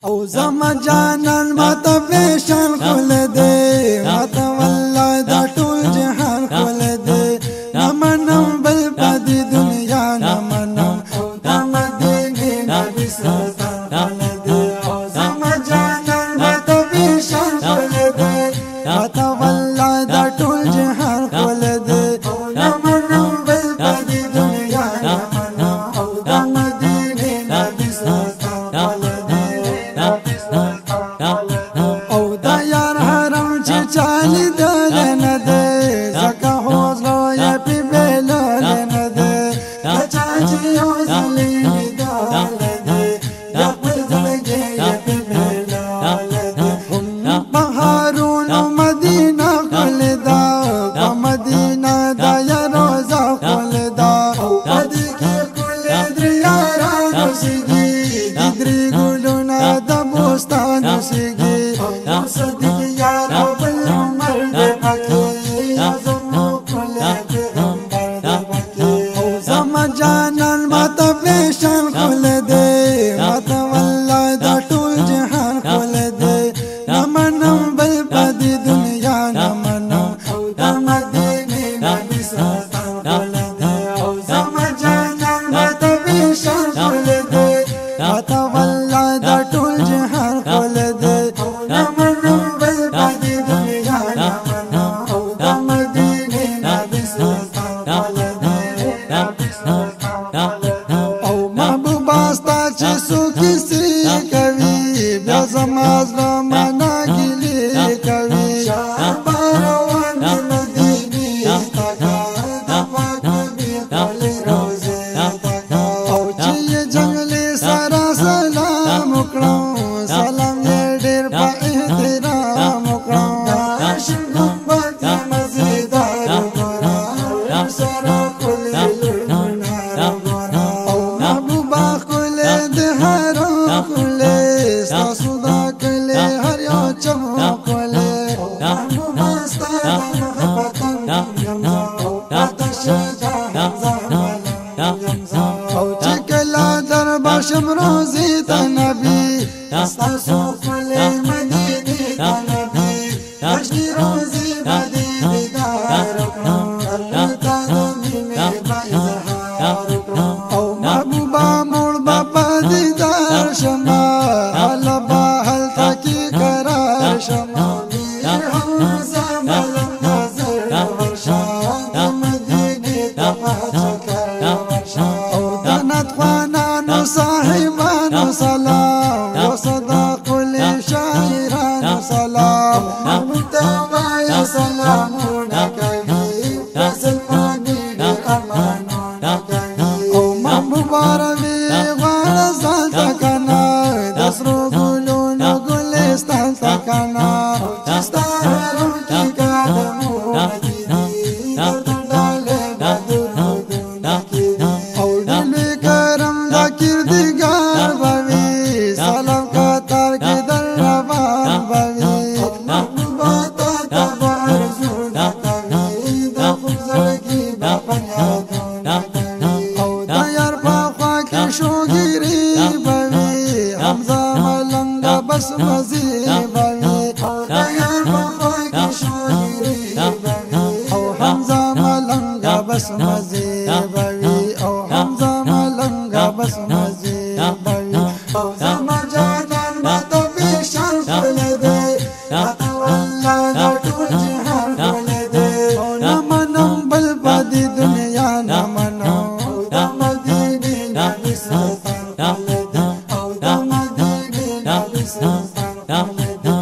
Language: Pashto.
او زما جانان ماته پیشان کول دے ماته والله دا ټول جهان کول دے نمنم بل پدی دنیا نمنم دا مدینه نبی سلطان کول دے او زما جانان ماته پیشان کول دے ماته والله دا ټول جهان کول دے نمنم بل پدی دنیا نمنم او دا مدینه نبی سلطان کول دے او دا یار حرم چی چالی دل نده زکا حوزلو یا پی بیلول نده کچا چی حوزلی دل ده یا پی زلگی یا پی بیلول ده بحارون و مدینہ کل دا و مدینہ دا یا روزا کل دا پدی کی کل دریارانو سیگی دری گلونا دا بوستانو سیگی صدق یارو بل مرد پکی زمو کل پیغمبر دا پکی او زما جانان ماتا پیشان کھول دے ماتا والله دا ټول جهان کھول دے نمنم بل پدی دنیا نمنم دا مدینه نبی سلطان کھول دے او زما جانان ماتا پیشان کھول دے ماتا والله دا ټول جهان کھول دے او محبوبا ستا چې څوک کیسې کوي بیا زما زړه مانا ګیلې کوي بارون د مدینې تکا د پاک نبی خپلې روضې تکا او چې جنګلې سره سلام وکړم سلام یې ډېر په احترام وکړم هاشم ګمبد مزیدار ګورم سره ستاسو دا کلی هر یو چمو کلی محبوبا ستا دا محبتن یمزا آتش جهان یمزا او چکلا در باشم روزی تا نبی ستاسو کلی مدینی تا نبی اشنی روزی بدی بیدار اکرم اللہ تا دمی میں با اظہار اکرم او محبوبا موڑ باپا دیدار شما شما میر حمزہ ملم نظر ورشان دا مدینی دا پاچکر ورشان او دانت خوانانو صاحبانو سلام و صداقو لی شاعرانو سلام محمتبایا سلامو نکوی سلمانی دی امانو نکوی او محبوبا روی غوانا سالتا کنا دسرو گلونو گلستان تکنا چستا حرم کی قدمو مدینی دردن ڈالے بدرودون کی او دلوی کرم دا کردگار بوی سلام قطار کی در روان بوی محبوباتا تبا عرضون کوی دا خوبزرگی با پنیادون کوی او دا یار پاخوا کی شوگیری بوی حمزہ ملنگا بس مزی بوی او دا یار پاخوا کی شوگیری بوی او حمزہ ملنگا بس مزی بوی او حمزہ ملنگا بس مزی بوی او زما جانان ماتا پیشان کھول دے ماتا والله دا ټول جهان کھول دے او نمنم بل پدی دنیا نمنم دا مدینه نبی سلطان کھول دے او دا مدینه نبی سلطان کھول دے